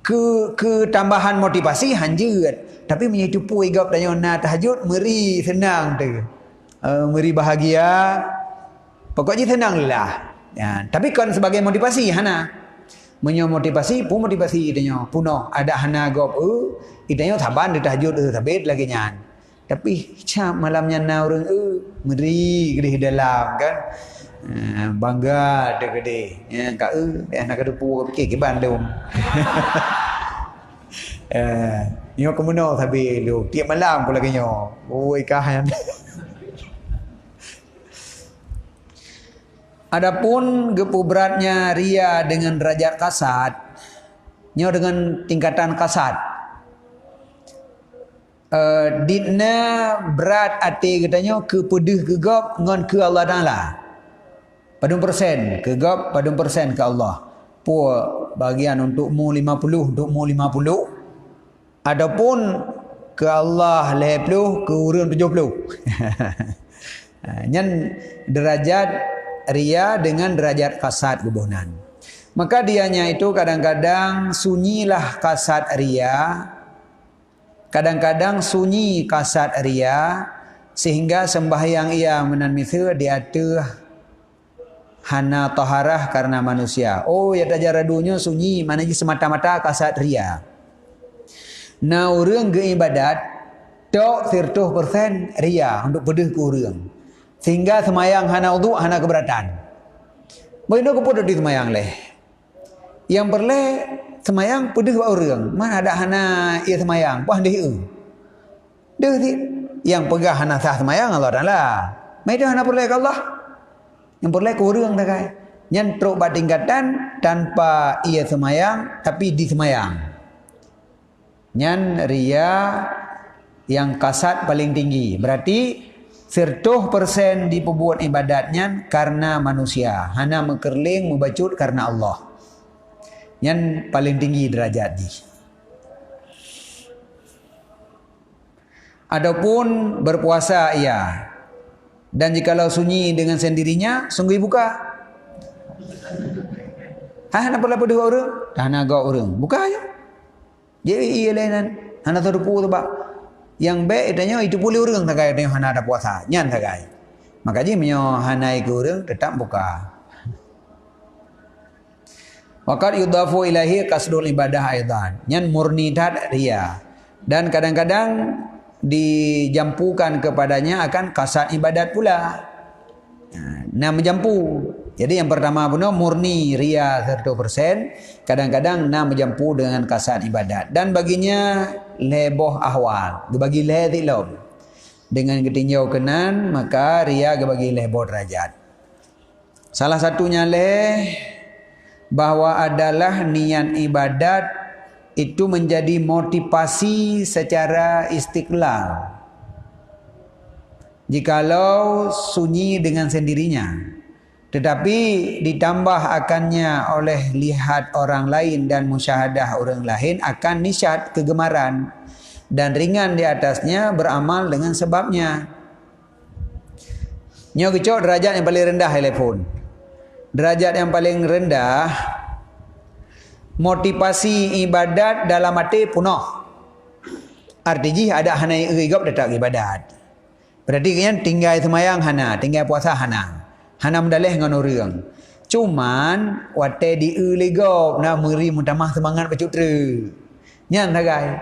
ke tambahan motivasi hanjut. Tapi menjadi tipu igap dan nak tahajud meri senang tu. Meri bahagia. Pokoknya senang lah. Ya, tapi kan sebagai motivasi hana. Menyo motivasi pun motivasi itanyo puno ada hana gop itanyo taban di tahajud sabit lagi nyan. Tapi macam malamnya na orang meri gede dalam kan. Bangga dia gede. Ya kak nak kedepu fikir ke Bandung. Nyo kemuno sabit lu tiap malam pula kenyo. Oi kahan. Adapun gepu beratnya ria dengan derajat kasat, nyo dengan tingkatan kasat. Ditna berat hati katanya ke pedih ke gop ngon ke Allah Taala. Padung persen ke gop, padung persen ke Allah. Pu bagian untuk mu 50, untuk mu 50. Adapun ke Allah 50, ke urang 70. Nyan derajat ria dengan derajat kasat gebunan. Maka dianya itu kadang-kadang sunyilah kasat ria, kadang-kadang sunyi kasat ria, sehingga sembahyang ia menanmithu di atas hana taharah karena manusia. Oh ya tajara dunia sunyi mana je semata-mata kasat ria. Nah orang ke ibadat tok 100% ria untuk pedih ke orang. Sehingga semayang hana uduk, hana keberatan. Bagaimana kepada di semayang leh? Yang berleh semayang pedih buat orang. Mana ada hana ia semayang? Puan dia. Dia yang pegah hana sah semayang Allah Ta'ala. Mereka hana perleh ke Allah. Yang perleh ke orang tak kaya. Yang teruk tingkatan tanpa ia semayang, tapi di semayang. Yang ria yang kasat paling tinggi. Berarti 100% diperbuat ibadatnya karena manusia. Hana menkerling, membacut karena Allah. Yang paling tinggi derajat di. Adapun berpuasa ia. Dan jikalau sunyi dengan sendirinya, sungguh buka. Hana perlu pedih orang? Hana gak orang. Buka aja. Jadi ia lainan. Hana terdupu tu pak. Yang baik itanya itu boleh orang tak kaya tengok hana ada puasa. Nyan tak kaya. Makanya menyo hana iku orang tetap buka. Waqad yudafu ilahi kasdul ibadah aidan. Nyan murni dat ria. Dan kadang-kadang dijampukan kepadanya akan kasat ibadat pula. Nah menjampu. Jadi yang pertama pun murni ria 100%, kadang-kadang nak menjampu dengan kasat ibadat. Dan baginya leboh ahwal, bagi leh tilom. Dengan ketinjau kenan, maka ria bagi leboh derajat. Salah satunya leh bahwa adalah niat ibadat itu menjadi motivasi secara istiqlal. Jikalau sunyi dengan sendirinya. Tetapi ditambah akannya oleh lihat orang lain dan musyahadah orang lain akan nisyat kegemaran dan ringan di atasnya beramal dengan sebabnya. Nyo kecok derajat yang paling rendah telefon. Derajat yang paling rendah motivasi ibadat dalam hati penuh. Artinya ada hana igap datang ibadat. Berarti kan tinggal semayang hana, tinggal puasa hana. Hana mendalih dengan orang. Cuman wate di legop na meri mutamah semangat bercutra. Nyan tagai.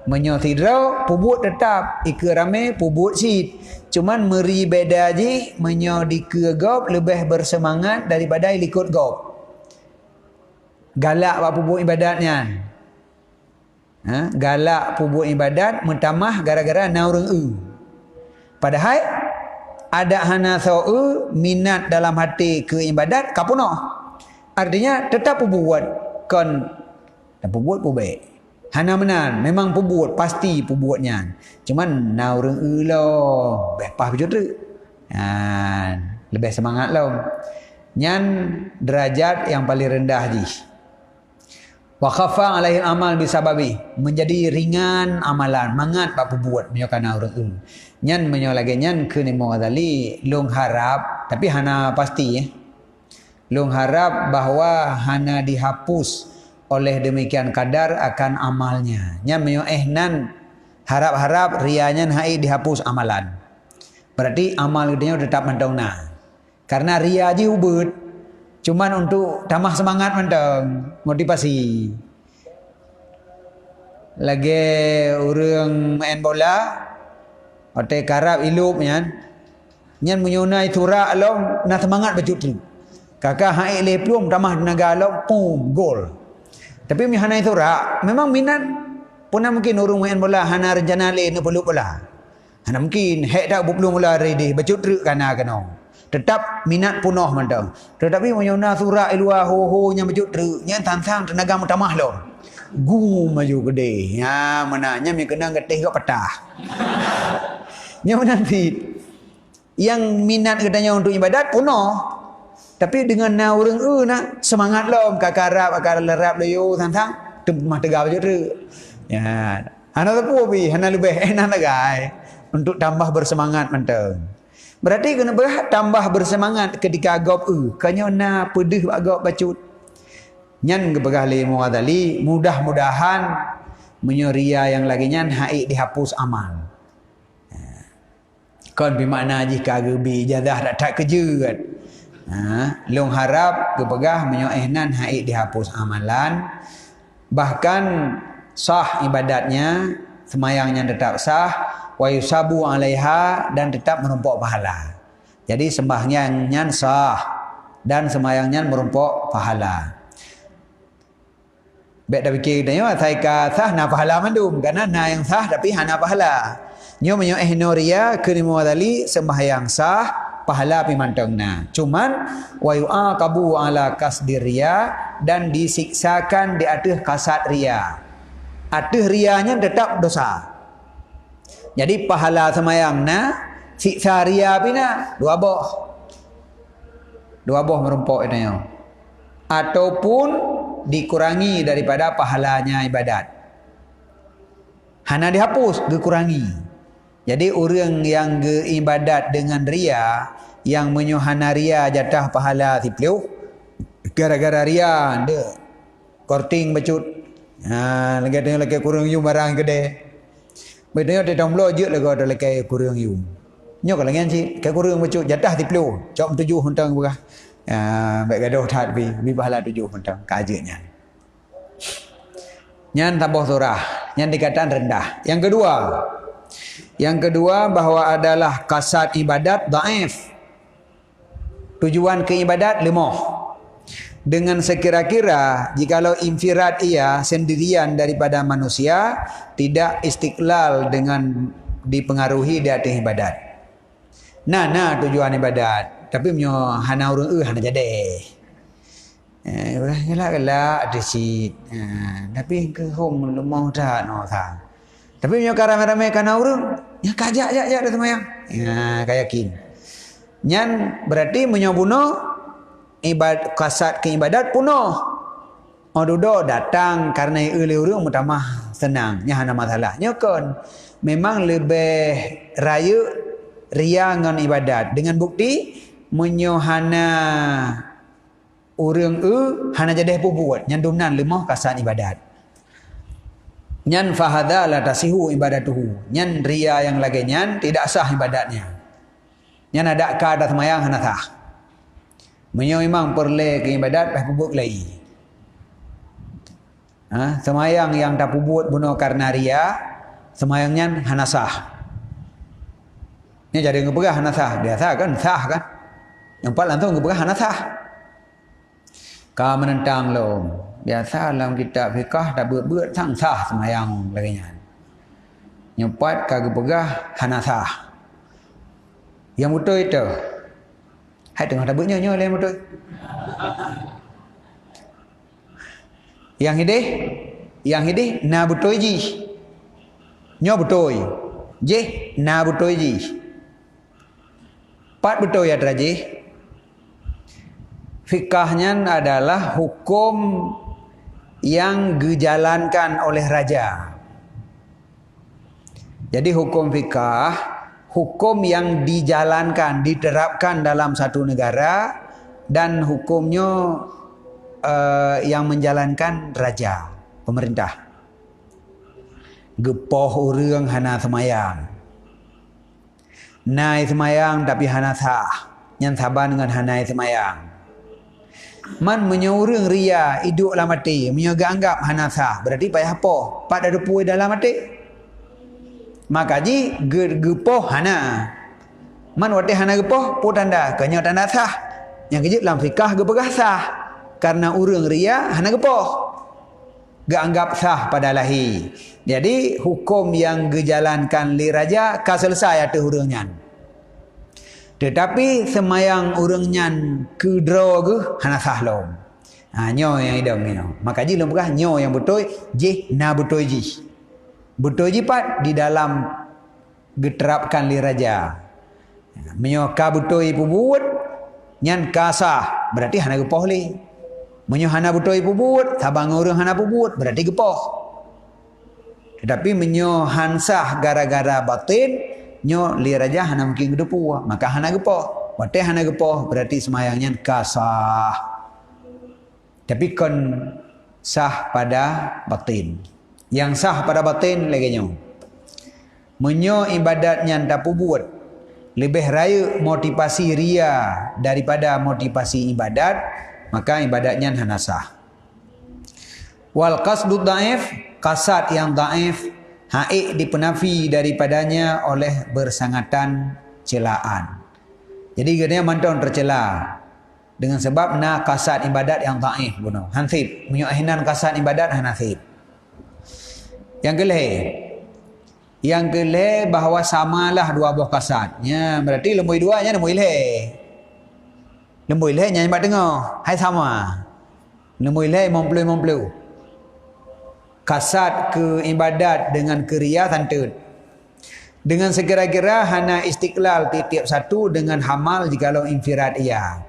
Menyothidro pubut tetap ike rame pubut sit. Cuman meri beda je menyo di ke gop lebih bersemangat daripada ikut gop. Galak buat pubut ibadatnya. Galak pubut ibadat mutamah gara-gara na orang Padahal ada hana sau minat dalam hati ke ibadat kapuno. Artinya tetap buat kon dan buat baik. Hana menan memang buat pasti buatnya. Cuman na orang lo bepah betul. Lebih semangat lo. Nyan derajat yang paling rendah di. Wa khafa alaihi amal bisababi, menjadi ringan amalan, mangat bab buat menyokana orang Nyan menyolage nyan ke Imam Ghazali long harap tapi hana pasti lung harap bahwa hana dihapus oleh demikian kadar akan amalnya. Nya menyoehnan harap-harap rianya hai dihapus amalan. Berarti amal dia tetap mentongna. Karena ria aja ubud. Cuman untuk tambah semangat mentong, motivasi. Lagi orang main bola, otak karap ilup nyan. Nyan menyunai turak long, nak semangat baju tu. Kakak hai leplum tambah tenaga long, pum, gol. Tapi mihanai turak, memang minat. Puna mungkin orang main bola, hana rencana le, ni peluk bola. Hana mungkin hek dak belum mula ready baju truk kana kano. Tetap minat punoh mentang. Tetapi menyona surah ilwa ho nya baju truk nya tantang tenaga mutamah lo. Gu maju gede. Ya mananya mi kena getih ke petah. Nya nanti yang minat katanya untuk ibadat punoh. Tapi dengan na urang nak semangat lo kakarap akar lerap leyo tantang temah tegak baju truk. Ya, hana tepu bi hana lebih enak lagai. Untuk tambah bersemangat mentang. Berarti kena tambah bersemangat ketika agop kanya na pedih agop bacut. Nyan gebegah li muadali mudah-mudahan menyoria yang lagi nyan hai dihapus amal. Kon bermakna jika gebi jadah tak kerja kan. Long harap gebegah menyoehnan hai dihapus amalan. Bahkan sah ibadatnya, semayangnya tetap sah. Wa yusabu alaiha dan tetap menumpuk pahala. Jadi sembahyangnya sah dan semayangnya menumpuk pahala. Baik dah fikir tanya sai ka sah na pahala mandum karena na yang sah tapi hana pahala. Nyo menyo ihnoria kenimu wadali sembahyang sah pahala pimantongna. Cuman wa yu'aqabu ala kasdiria dan disiksakan di atas kasat ria. Atas rianya tetap dosa. Jadi pahala semayangna siksa ria pina dua boh merumpuk itu. Ataupun dikurangi daripada pahalanya ibadat. Hana dihapus, dikurangi. Jadi orang yang ibadat dengan ria, yang menyuhana ria jatah pahala tipliu, gara-gara ria, dia korting bacut. Lagi kurang yu barang gede. Bedanya dia download je lagu ada lagi kurang yu. Nyo kalau ngan si, ke kurang bacut jatah tipliu, cok 7 huntang berah. Baik gaduh tak bi pahala 7 huntang kajinya. Nyan tambah surah, nyan dikatakan rendah. Yang kedua bahwa adalah kasat ibadat dhaif. Tujuan keibadat lemah. Dengan sekira-kira jikalau infirad ia sendirian daripada manusia tidak istiqlal dengan dipengaruhi di atas ibadat. Nah tujuan ibadat. Tapi menyo hana urang hana jadi. Gelak ada sit. Tapi ke home lemah dah no tha. Tapi menyo ramai-ramai kana urang ya kajak dah semayang. Kayakin. Nyan berarti menyo bunuh ibadat kasat ke ibadat punoh. Odudo datang karena oleh urang mutamah senang nya hana masalah. Nya kon memang lebih raya ria ngan ibadat dengan bukti menyohana urang hana jadi buat nyan dumnan lemah kasat ibadat. Nyan fahadha la tasihu ibadatuhu. Nyan ria yang lagi nyan tidak sah ibadatnya. Nyan ada ka dah semayang hana sah. Menyo memang perle ke ibadat pas pubut lagi. Semayang yang tak pubut bunuh karena ria, semayangnya hana sah. Ini jadi ngepegah hana sah, biasa kan sah kan. Yang empat langsung ngepegah hana sah. Kau menentang lo, biasa dalam kitab fikah tak buat sang sah semayang lagi nya. Yang empat kau ngepegah hana sah. Yang betul itu. Hai tengah tak buatnya lain betul. Yang ini na betul ji. Nyo betul. Je na betul ji. Pat betul ya traji. Fikahnya adalah hukum yang dijalankan oleh raja. Jadi hukum fikah hukum yang dijalankan, diterapkan dalam satu negara dan hukumnya yang menjalankan raja, pemerintah. Gepoh urang hana semayang. Nai semayang tapi hana sah. Yang sabar dengan hanai semayang. Man menyoreng ria hidup lah mati. Menyoga anggap hana sah. Berarti payah apa? Pada depui dalam mati. Maka ji gepoh hana. Man wate hana gepoh pu tanda. Kanya tanda sah. Yang kejut dalam fikah gepegah sah. Karena urang ria hana gepoh. Geanggap sah pada lahi. Jadi hukum yang gejalankan li raja ka selesai atuh urangnya. Tetapi semayang urangnya kedro ge hana sah lom. Nyo yang idam ni. Maka ji lom pegah nyo yang betul ji na betul ji. Betul ji pat di dalam geterapkan li raja. Menyo ka betul ipu buat nyan ka sah berarti hana gepoh li. Menyo hana betul ipu buat sabang urang hana pubut berarti gepoh. Tetapi menyo hansah gara-gara batin nyo li raja hana mungkin gedepu maka hana gepoh. Wate hana gepoh berarti semayangnya kasah. Tapi kon sah pada batin. Yang sah pada batin lagi nyo. Menyo ibadatnya tak pubut lebih raya motivasi ria daripada motivasi ibadat, maka ibadatnya hana sah. Wal qasdud dhaif, kasad yang dhaif, haik dipenafi daripadanya oleh bersangatan celaan. Jadi katanya mantun tercela dengan sebab na kasad ibadat yang dhaif bunuh. Hansib, menyuahinan kasad ibadat hanasib. Yang kelih bahawa samalah dua buah kasad. Ya, berarti lembui duanya lembui leh. Lembui leh nyanyi bat tengah. Hai sama. Lembui leh momplu. Kasad ke ibadat dengan keria tantut. Dengan sekira-kira hana istiqlal tiap satu dengan hamal jikalau infirad ia.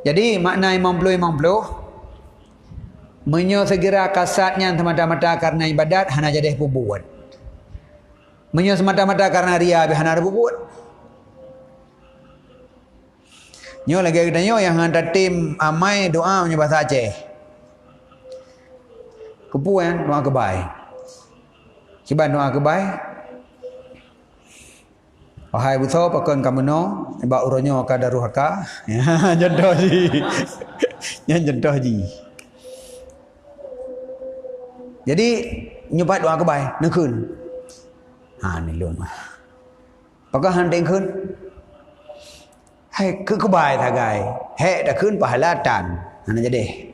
Jadi makna imam pelu menyo segera kasadnya semata-mata karena ibadat hana jadi pubut. Menyo semata-mata karena ria hana pubut. Nyo lagi kita nyo yang hantar tim amai doa menyo bahasa Aceh. Kepuan doa kebai. Kiban doa kebai. Wahai buto pakon kamuno ba uronyo ka daruhaka. Ya jodoh ji. Yang jodoh ji. Jadi nyobat doa kebai nekeun. Ni lun. Apakah handeng keun? Hai ke kebai tagai. Hek dah keun pahalatan. Hana jadi.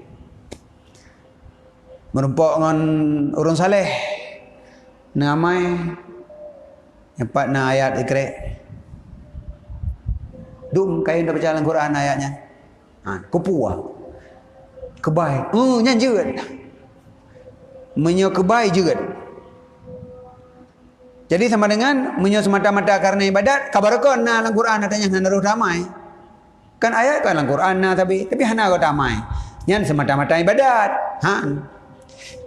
Merumpok dengan urun saleh. Namai empat na ayat ikrek. Dum kain dah baca Al-Quran ayatnya. Kupuah. Kebai. Nyan jeut. Menyo kebai jeut. Jadi sama dengan menyo semata-mata karena ibadat, kabarakon na Al-Quran katanya hana naruh damai. Kan ayat kan Al-Quran na tapi hana ko damai. Nyan semata-mata ibadat.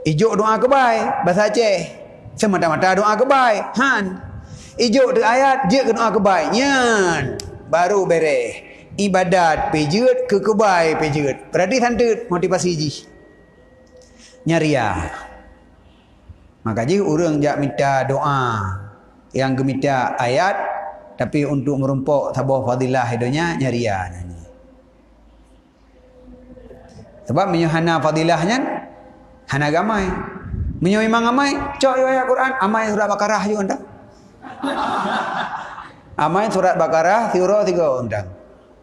Ijuk doa kebai bahasa Aceh. Semata-mata doa kebai. Ijuk tu ayat je ke doa kebai. Nyan baru bereh. Ibadat pejeut ke kebai pejeut. Berarti tantut motivasi ji. Nyaria. Maka ji urang jak minta doa yang gemita ayat tapi untuk merumpok tabah fadilah hidunya nyaria nyanyi. Sebab menyuhana fadilahnya hana gamai. Menyo imang amai, cok yo ayat Quran, amai surat Baqarah yo undang. Amai surat Baqarah tiuro 3 undang.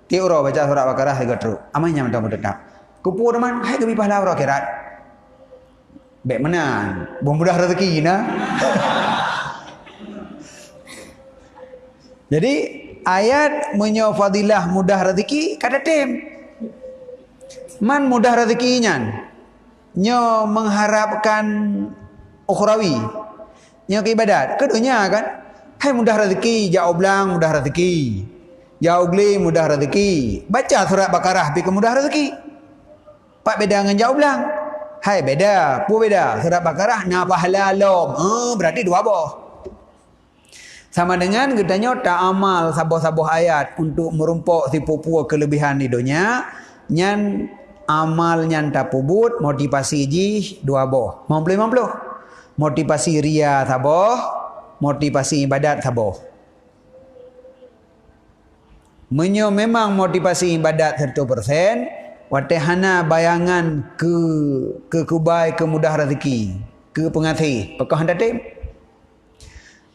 Tiuro baca surat Baqarah 3 truk. Amai nya mentang tetap. Kupu teman, hai kami pahala akhirat. Baik menan, mudah rezeki na. Jadi ayat menyo fadilah mudah rezeki kada tem. Man mudah rezekinya. Nyo mengharapkan ukhrawi. Nyo ke ibadat, ke dunia kan. Hai mudah rezeki, jauh belang mudah rezeki. Jauh geli mudah rezeki. Baca surat Baqarah pi ke mudah rezeki. Pak beda dengan jauh belang. Hai beda, pu beda. Surat Baqarah na pahala lom. Berarti dua boh. Sama dengan katanya tak amal sabuh-sabuh ayat untuk merumpok si pupu kelebihan di dunia. Nyan amalnya tapubut, motivasi ji dua boh. 50-50. Motivasi ria taboh, motivasi ibadat taboh. Menyo memang motivasi ibadat 100%, watehana bayangan ke kubai, ke mudah rezeki, ke pengathi. Pakah handatim.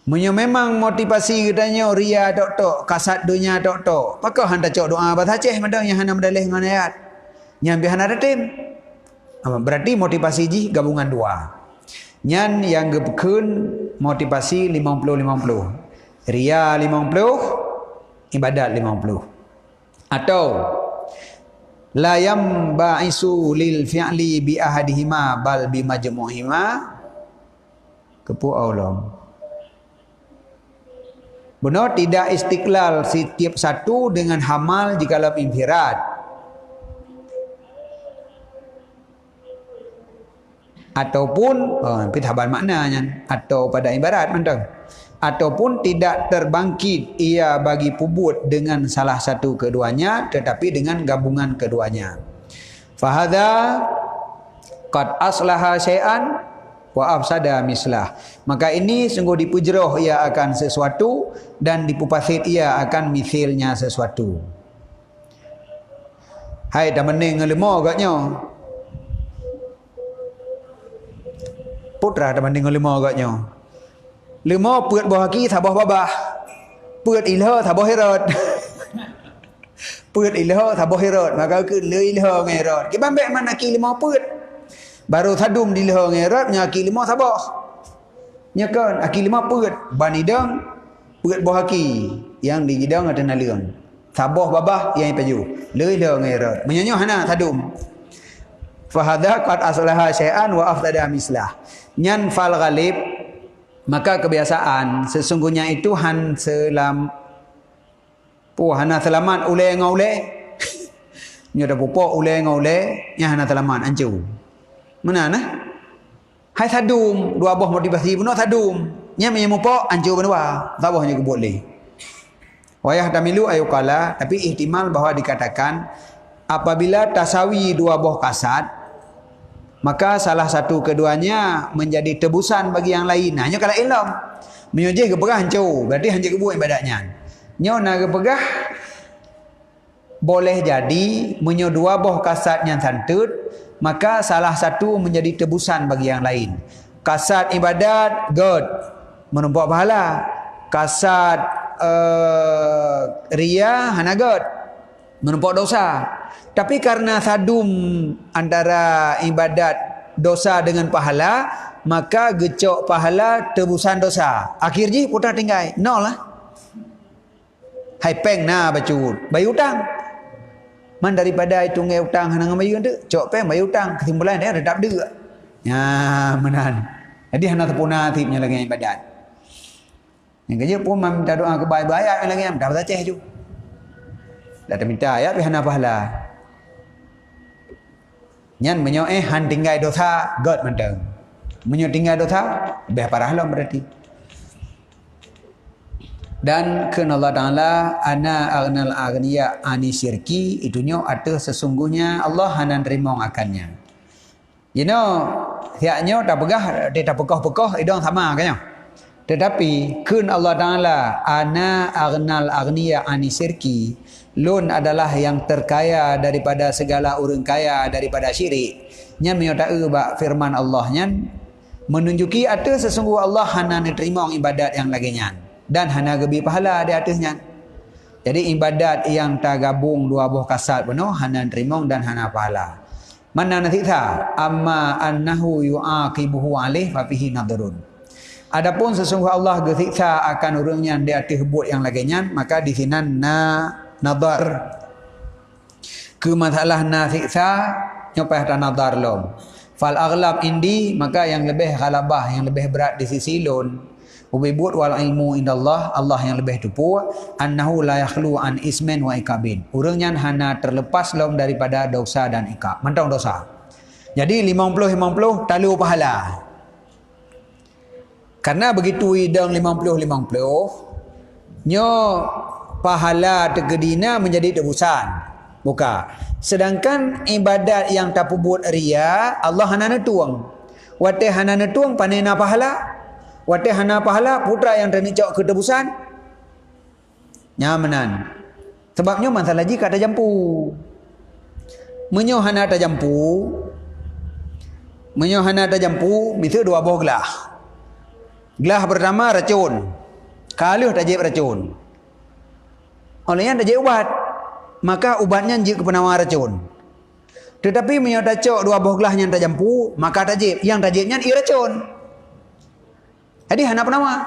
Menyo memang motivasi katanya ria tok kasat dunia tok. Pakah handa cok doa bataceh madang yang hana medalih dengan ayat. Nyambi hana datim. Berarti motivasi ji gabungan dua. Nyan yang gebekun motivasi 50-50. Ria 50, ibadat 50. Atau la yamba'isu lil fi'li bi ahadihima bal bi majmu'ihima kepu Allah. Benar tidak istiqlal setiap satu dengan hamal jika dalam infirad. Ataupun pithaban maknanya atau pada ibarat mantang. Ataupun tidak terbangkit ia bagi pubut dengan salah satu keduanya tetapi dengan gabungan keduanya. Fahadha qad aslaha syai'an wa afsada mislah. Maka ini sungguh dipujroh ia akan sesuatu dan dipupasit ia akan misilnya sesuatu. Hai dah mening lemo agaknya. Putra dah mening lemo agaknya. Lemo puat buah haki sabah babah. Puat ilha sabah herot. Puat ilha sabah herot. Maka ke le ilha ngerot. Ki bambek mana ki lemo puat. Baru sadum di leher ngerat nyaki lima sabah. Nyakan aki lima peut banidang peut buah haki yang digidang ada naliang. Sabah babah yang paju. Leher ngerat. Menyanyo hana sadum. Fa hadza qad aslaha syai'an wa afsada mislah. Nyan fal ghalib maka kebiasaan sesungguhnya itu hana selamat ule ngaule. Nya dah pupuk ule ngaule nya hana selamat ancu. Mana nah? Hai sadum dua buah motivasi benar sadum. Nya menyemupok anjur benua. Sabahnya ke boleh. Wayah damilu ayukala tapi ihtimal bahwa dikatakan apabila tasawi dua buah kasat maka salah satu keduanya menjadi tebusan bagi yang lain. Hanya kalau ilm menyujih ke pegah hancur berarti hancur kebuat ibadatnya. Nyo nak ke pegah boleh jadi menyo dua buah kasat yang santut maka salah satu menjadi tebusan bagi yang lain. Kasat ibadat God menumpuk pahala. Kasat ria hana God menumpuk dosa. Tapi karena sadum antara ibadat dosa dengan pahala, maka gecok pahala tebusan dosa. Akhir ji putar tinggal nol lah. Hai peng na bacut bayi utang. Man daripada itu ngai utang hana ngamayu tu, cok peng bayi utang kesimpulan dia redap dia. Ya menan. Jadi hana terpuna tipnya lagi ibadat. Yang kerja pun minta doa ke baik-baik ayat lagi am dapat aceh tu. Dah minta ayat hana pahala. Nyan menyo han tinggal dosa God mentang. Menyo tinggal dosa lebih parah lah berarti. Dan kerana Allah Ta'ala ana aghnal aghniya ani syirki itunya ada sesungguhnya Allah hanan terima akannya. You know tiaknya tak pegah dia tak pekah-pekah idong sama kan. Tetapi kerana Allah Ta'ala ana aghnal aghniya ani syirki lun adalah yang terkaya daripada segala orang kaya daripada syirik. Nyan menyata bak firman Allah nyan menunjuki ada sesungguh Allah hanan terima ibadat yang lagi nyan. Dan hana gebi pahala di atasnya. Jadi ibadat yang tak gabung dua buah kasat penuh hana terima dan hana pahala. Mana nasitha amma annahu yu'aqibuhu alaih fa fihi nadrun. Adapun sesungguh Allah gesiksa akan orangnya di atas buat yang laginya, maka di sini nadar. Ke masalah nasiksa nyopah ta nadar lom. Fal aghlab indi maka yang lebih ghalabah yang lebih berat di sisi lon. Ubibut wal ilmu indallah Allah yang lebih tupu annahu la yakhlu an ismen wa ikabin. Urangnya hana terlepas lom daripada dosa dan ikab. Mentang dosa. Jadi 50-50 talu pahala. Karena begitu idang 50-50 nyo pahala tegedina menjadi tebusan. Buka. Sedangkan ibadat yang tapubut ria, Allah hana tuang. Wate hana tuang panena pahala. Wate hana pahala putra yang ternicok ketebusan. Nyamanan. Sebabnya masalah jika ada jampu. Menyo hana ada jampu. Menyo hana ada jampu, itu dua buah gelah. Gelah pertama racun. Kalau tak jeb racun. Olehnya tak jeb ubat. Maka ubatnya jeb ke penawar racun. Tetapi menyo tacok dua buah gelah yang tak jampu, maka tak jeb. Yang tak jebnya ia racun. Jadi hana penawar.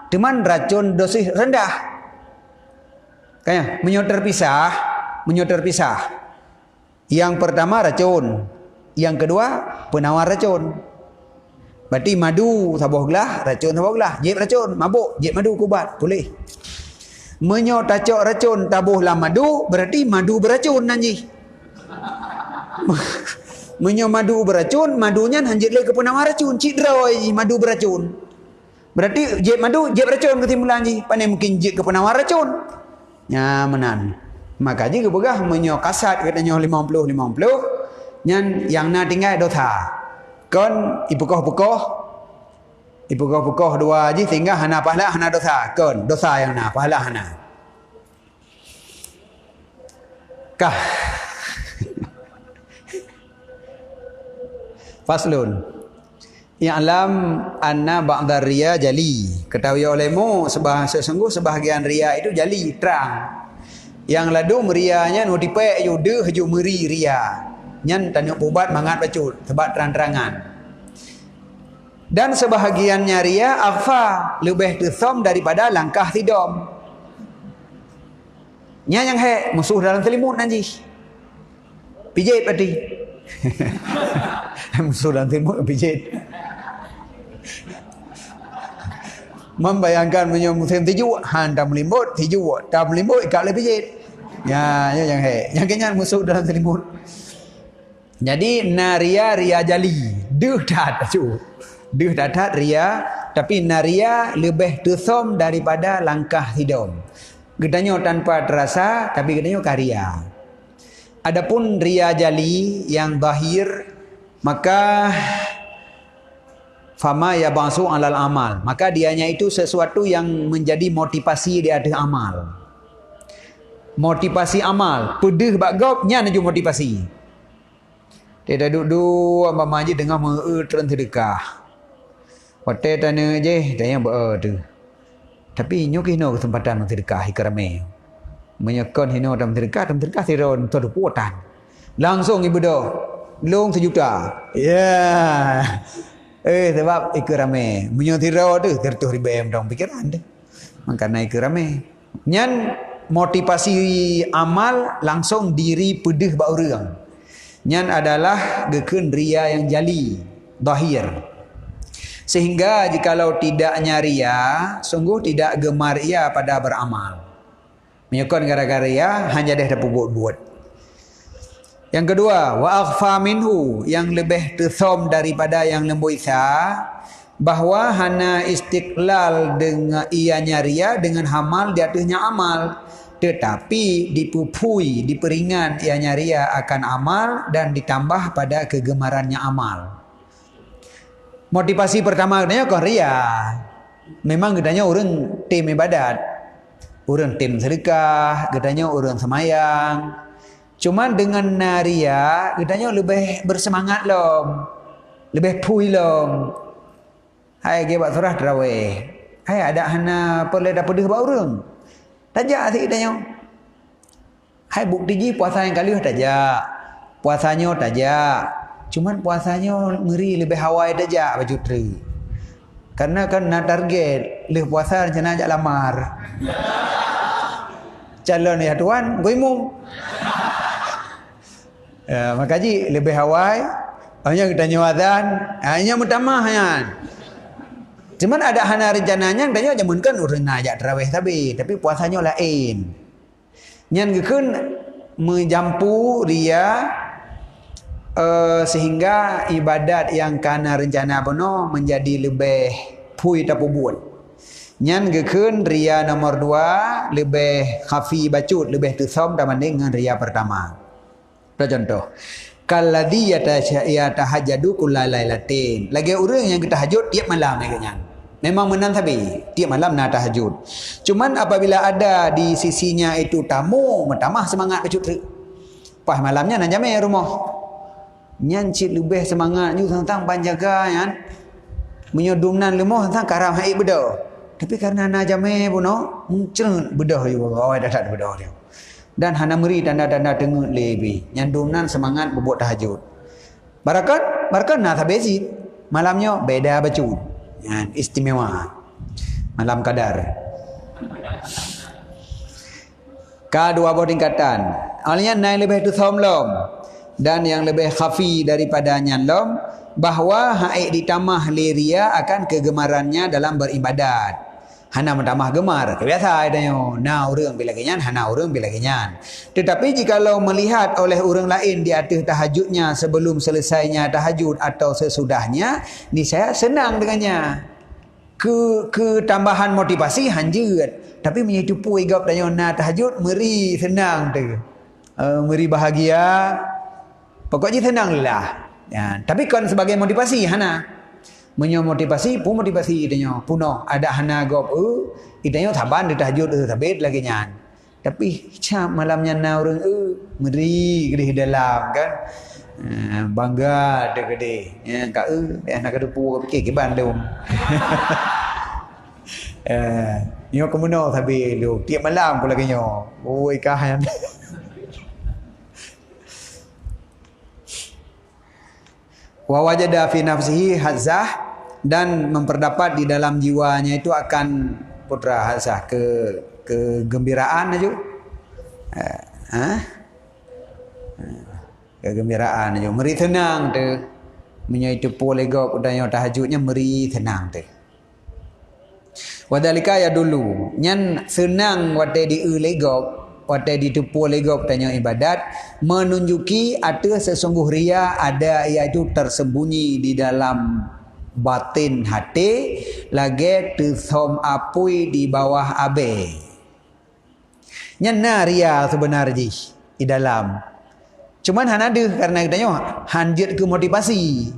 Cuman racun dosis rendah. Kayak menyo terpisah. Yang pertama racun, yang kedua penawar racun. Berarti madu sabuh gelah, racun sabuh gelah, jeb racun, mabuk, jeb madu kubat, boleh. Menyo tacok racun tabuhlah madu, berarti madu beracun nanti. Menyo madu beracun, madunya hanjit lagi ke penawar racun, cidroi madu beracun. Berarti jeb madu, jeb racun ketimbulan ji, pandai mungkin jeb ke penawar racun. Nyamanan. Maka jika begah menyo kasat katanya 50 nyan yang na tinggal dosa. Kon ipukoh dua je tinggal hana pahala hana dosa. Kon dosa yang na pahala hana. Kah. Faslun. Ya'lam anna ba'dha riya jali. Ketahui olehmu sesungguh sebahagian riya itu jali, terang. Yang ladu merianya nu dipek yude haju meri ria. Nyan tanya pubat mangat bacut sebab terang-terangan. Dan sebahagiannya ria afa lebih tesom daripada langkah tidom. Nya yang musuh dalam selimut nanti. Pijit pati. Musuh dalam selimut pijit. Membayangkan musim tiju hantam melimbut tiju tak melimbut ikat le pijit. Ya yang kenyan musuh dalam selimut. Jadi naria ria jali deuh datat ria, tapi naria lebih tesom daripada langkah hidom. Gedanya tanpa terasa, tapi gedanya karya. Adapun ria jali yang zahir, maka fama ya bangsu alal amal, maka dianya itu sesuatu yang menjadi motivasi di atas amal. Motivasi amal, pedih bagop nya naju motivasi. Tidak duduk apa je dengan tren sedekah. Wate tanya je tanya tu. Tapi nyok hino kesempatan sedekah ikrame. Menyekon hino dalam sedekah siron tu putan. Langsung ibu dah. Long 1 juta. Ya. Sebab ikrame. Menyotiro tu 100 ribu dong pikiran tu. Makana ikrame. Nyan motivasi amal langsung diri pedih ba orang. Nyan adalah gekun ria yang jali, zahir. Sehingga jikalau tidaknya ria, sungguh tidak gemar ia pada beramal. Menyokon gara-gara ria hanya dah buat. Yang kedua, wa akhfa minhu, yang lebih tesom daripada yang lembu isa, bahwa hana istiqlal dengan ianya ria dengan hamal di atasnya amal. Tetapi dipupui, diperingat ianya ria akan amal dan ditambah pada kegemarannya amal. Motivasi pertama katanya kon ria. Memang katanya orang tim ibadat. Orang tim sedekah, katanya orang semayang. Cuma dengan ria, katanya lebih bersemangat lom. Lebih pui lom. Hai gebat surah tarawih. Hai ada hana perle dapat pedih ba orang. Tajak sih katanya. Hai bukti ji puasa yang kali tajak. Puasanya tajak. Cuman puasanya ngeri lebih hawai tajak baju tri. Karena kan nak target lebih puasa rencana ajak lamar. Calon ya tuan, gue mau. Maka ji lebih hawai. Hanya kita nyawatan, hanya mutamah yan. Cuman ada hana rencananya tanya jamunkan urang ajak tarawih tapi puasanya lain. Nyan gekeun menjampu ria sehingga ibadat yang kana rencana bono menjadi lebih pui tapubut. Nyan gekeun ria nomor 2 lebih khafi bacut, lebih tesom dibanding dengan ria pertama. Contoh. Kalladhi yatahajjadu kullalailatin. Lagi orang yang tahajud tiap malam agaknya. Memang menang tapi tiap malam nak tahajud. Cuman apabila ada di sisinya itu tamu, tamah semangat kecut. Pas malamnya nak jamai rumah. Nyancit lebih semangat ju tentang panjaga kan. Menyodumnan lemah tentang karam haid bedah. Tapi karena nak jamai pun muncul bedah juga. Oh dah tak bedah dia. Dan hana meri tanda-tanda dengut lebih nyandumnan semangat berbuat tahajud. Barakat nak habis malamnya beda baju. Ya, istimewa. Malam qadar. Kedua buah tingkatan. Awalnya naik lebih tu somlom dan yang lebih khafi daripada nyalom bahawa haid ditamah liria akan kegemarannya dalam beribadat. Hana mentamah gemar. Biasa adanya. Nah orang bila kenyan, hana orang bila kenyan. Tetapi jikalau melihat oleh orang lain di atas tahajudnya sebelum selesainya tahajud atau sesudahnya, ni saya senang dengannya. Ketambahan motivasi hanjut. Tapi menjadi pu igap tanya na tahajud meri senang tu. Meri bahagia. Pokoknya senang lah. Ya, tapi kan sebagai motivasi hana. Menyomotivasi pun motivasi itanya puno ada hana gop itanya taban di tahajud sabit lagi nyan tapi cam malamnya na orang meri gede dalam kan bangga de gede ya ka nak kedepu fikir ke Bandung nyo kemuno sabit lu tiap malam pula kenyo oi kahan wa wajada fi nafsihi hazzah dan memperdapat di dalam jiwanya itu akan putra hazzah kegembiraan aja. Kegembiraan aja meri tenang tu menyaitu polegop udanya tahajudnya meri tenang tu. Wadalika ya dulu nyan senang wate di legop wate di tupu legop tanya ibadat menunjuki ada sesungguh ria ada iaitu tersembunyi di dalam batin hati lagi tersom apui di bawah abe nyana ria sebenarnya di dalam cuman han ada karena katanya hanjit ke motivasi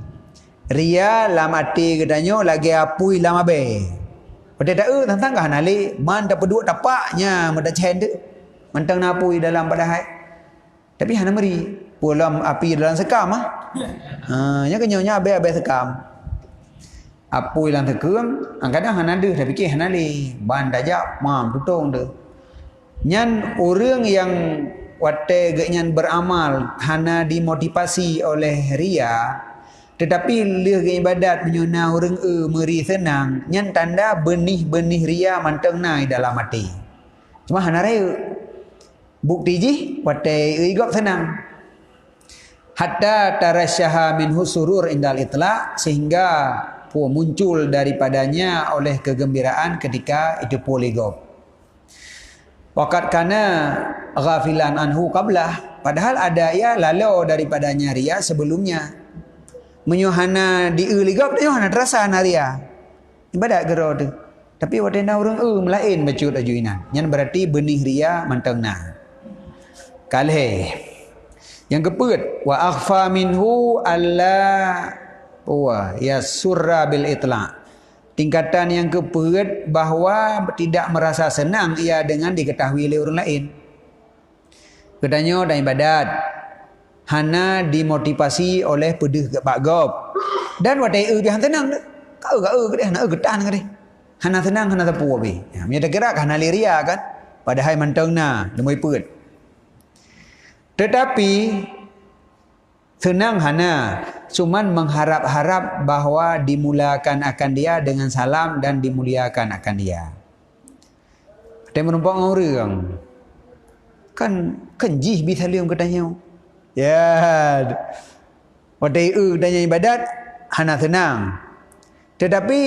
ria lam hati katanya lagi apui lam abe pada tak tentang kan ali man tak peduk tapaknya menda cendek mentang napui dalam padahai tapi hana meri pulam api dalam sekam nya kenyonya abe sekam apui dalam tekeung kadang hana ada tapi fikir hana le ban dajak mam tutong tu nyan orang yang wate genyan beramal hana dimotivasi oleh ria tetapi leh ibadat menyona orang meri senang nyan tanda benih-benih ria mantang nai dalam hati cuma hana raya bukti ji wate igop senang hatta tarasyaha minhu surur indal itlaq sehingga muncul daripadanya oleh kegembiraan ketika itu poligop waqad kana ghafilan anhu qablah padahal ada ia lalu daripadanya ria sebelumnya menyuhana di ligop dia hana terasa ria ibadat gero tu tapi wate na urang melain bacut ajuinan nyan berarti benih ria mantang na kalih yang keput wa akhfa minhu alla wa yasurra bil itlaq tingkatan yang keput bahawa tidak merasa senang ia dengan diketahui oleh orang lain katanya dan ibadat hana dimotivasi oleh pedih ke bagop dan wadai dia tenang kau ke dia hana getan ke dia hana tenang hana tapu abi ya dia kira hana liria kan padahal mantangna lemoi put tetapi senang hana cuman mengharap-harap bahawa dimulakan akan dia dengan salam dan dimuliakan akan dia. Dia menumpang orang kan kenjih bisa lium katanya. Ya. Wadai tanya ibadat hana senang. Tetapi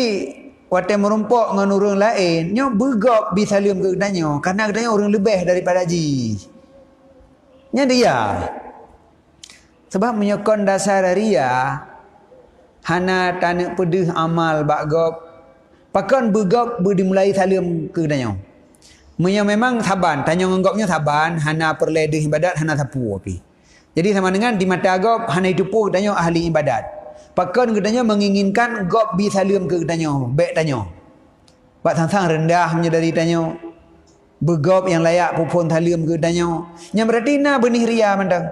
wadai merumpok dengan orang lain nyo bergop bisa lium katanya karena katanya orang lebih daripada ji. Nya dia sebab menyokong dasar ria hana tanak pedih amal bagop pakan bergop dimulai salim ke tanya memang saban tanya nganggapnya saban hana perledih ibadat hana sapu api Jadi sama dengan di mata gob hana itu pun katanya ahli ibadat. Pakon katanya menginginkan gob bi salim ke katanya, baik tanya. Pak sang rendah menyedari tanya. Bergob yang layak pupun salim ke katanya. Yang berarti na benih ria mandang.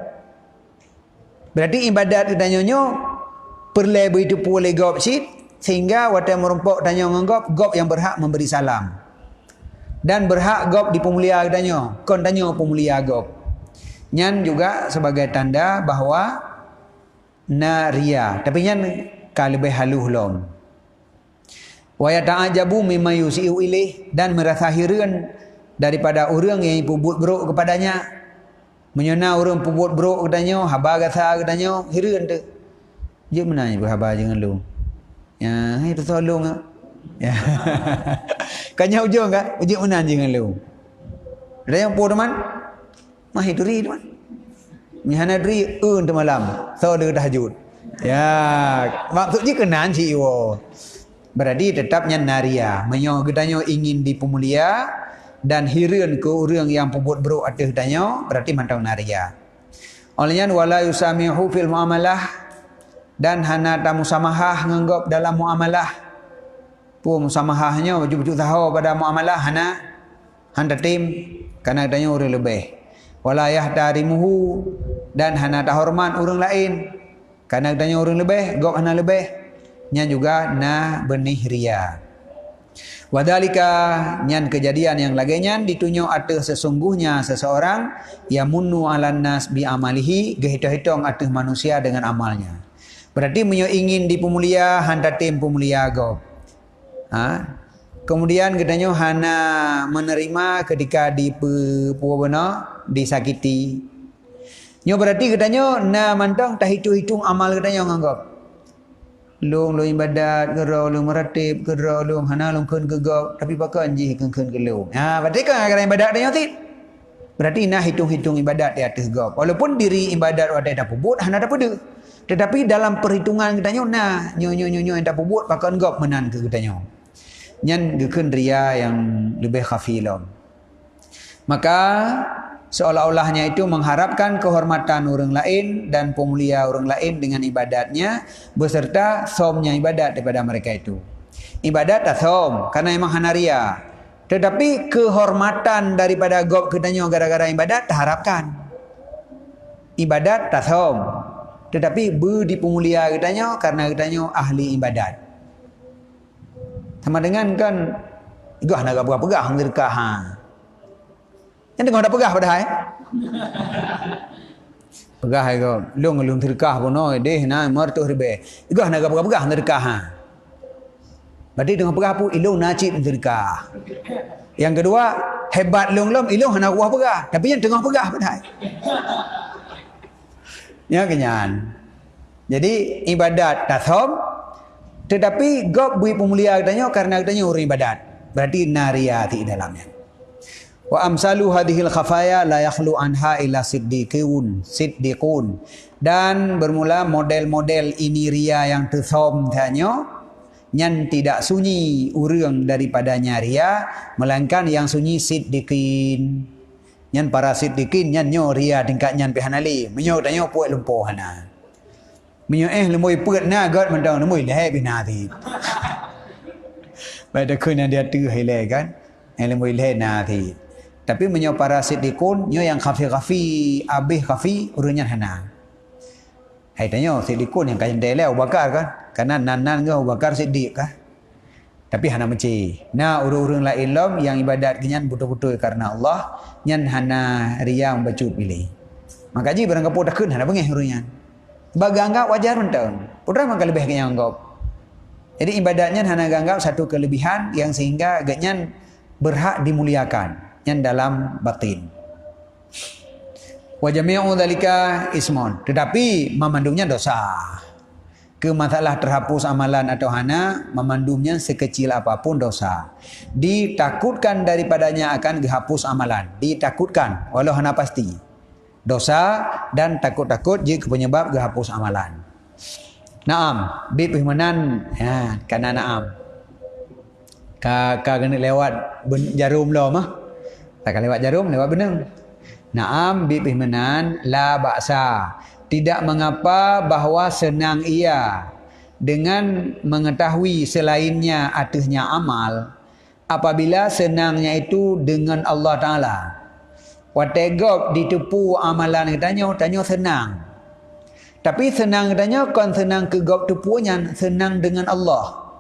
Berarti ibadat katanya perle begitu pun oleh gob sit sehingga wata merompok tanya nggob gob yang berhak memberi salam. Dan berhak gob dipemulia katanya. Kon tanya pemulia gob. Nyan juga sebagai tanda bahawa na ria. Tapi nyan ka lebih haluh lom. Wa yata'ajabu mimma yusi'u ilaih, dan merasa heran daripada orang yang pubut buruk kepadanya. Menyana orang pubut buruk katanya, haba kata katanya, heran tu. Je menanya berhaba jangan lu. Ya, itu tolong ah. Ya. Kanya ujung kan? Ujung menanya jangan lu. Ada yang po teman? Mah diri teman. Mihana diri tu malam. So dia tahajud. Ya, maksudnya kenan si iwo. Berarti tetapnya naria. Menyo gedanya ingin dipemulia dan hireun ke orang yang pembuat buruk atas gedanya, berarti mantau naria. Olehnya wala yusamihu fil muamalah, dan hana ta musamahah nganggap dalam muamalah. Pu musamahahnya wajib tahu pada muamalah hana tim karena gedanya orang lebih. Wala yahtarimuhu, dan hana ta hormat orang lain karena gedanya orang lebih, gop hana lebih. Nya juga na benih ria. Wadalika, nyan kejadian yang laginya ditunjuk atas sesungguhnya seseorang yamunnu alan nas bi amalihi, gehitung-hitung atas manusia dengan amalnya. Berarti menyo ingin dipemulia hanta tim pemulia gop. Kemudian katanya hana menerima ketika disakiti. Nyo berarti katanya na mantang tak hitung-hitung amal katanya nganggap. Long ibadat, gerau long meratib, gerau long hana long kun gegap, tapi pakai anjih kun ke long. Berarti kan agak ibadat dia ti. Berarti nah hitung-hitung ibadat di atas gap. Walaupun diri ibadat ada dak pubut, hana dak pede. Tetapi dalam perhitungan katanya nah nyo yang dak pubut pakai gap menan ke katanya. Nyan gekeun ria yang lebih khafilom. Maka seolah-olahnya itu mengharapkan kehormatan orang lain dan pemulia orang lain dengan ibadatnya beserta somnya ibadat daripada mereka itu. Ibadat tak som karena memang hanaria. Tetapi kehormatan daripada gob katanya gara-gara ibadat tak harapkan. Ibadat tak som. Tetapi dipemulia katanya karena katanya ahli ibadat. Sama dengan kan gah nak pegah ngirkah ha. Yang tengok dah pegah pada hai. Pegah hai ko lung terkah pun oi deh na mertu ribe. Gah nak pegah terkah ha. Berarti tengok pegah pu ilung nacip terkah. Yang kedua hebat lung ilung hana kuah pegah, tapi yang tengok pegah pada hai. Ya kenyan. Jadi ibadat tasom tetapi gob bui pemulia katanya karena katanya orang ibadat. Berarti nariyati dalamnya. Wa amsalu hadhil khafaya la yakhlu anha illa siddiqun. Dan bermula model-model ini ria yang tersom tanya nyan tidak sunyi urang daripadanya ria melainkan yang sunyi siddiqin. Nyan para siddiqin nyan nyo ria tingkat nyan pihanali menyo tanya puak lumpuh hana. Menyo lemoi peut na god mentang lemoi leh bina ti. Pada kun dia tu hele kan. Lemoi leh na ti. Tapi menyo para siddiqun nyo yang khafi abih khafi urunyan hana. Hai tanya siddiqun yang kajen dele Abu Bakar kan. Karena nan Abu Bakar siddiq kah. Tapi hana menci. Nah urang-urang lain lom yang ibadat kenyan betul-betul karena Allah nyan hana ria membacut pilih. Maka ji barang kapo dakun hana bengeh urunyan. Bagi anggap wajar mentang. Putra maka lebih kenyang anggap. Jadi ibadatnya hana anggap satu kelebihan yang sehingga agaknya berhak dimuliakan yang dalam batin. Wa jami'u dzalika ismun. Tetapi memandungnya dosa. Ke masalah terhapus amalan atau hana memandungnya sekecil apapun dosa. Ditakutkan daripadanya akan dihapus amalan. Ditakutkan walau hana pasti. Dosa dan takut-takut jika penyebab dihapus amalan. Naam, bib ihmanan ya kana naam. Ka kena lewat jarum lo mah. Tak lewat jarum lewat benang. Naam bi pihmenan la ba'sa. Tidak mengapa bahawa senang ia dengan mengetahui selainnya atasnya amal apabila senangnya itu dengan Allah Ta'ala. Wategop ditipu amalan tanya senang. Tapi senang katanya kan senang ke gop tipunya, senang dengan Allah.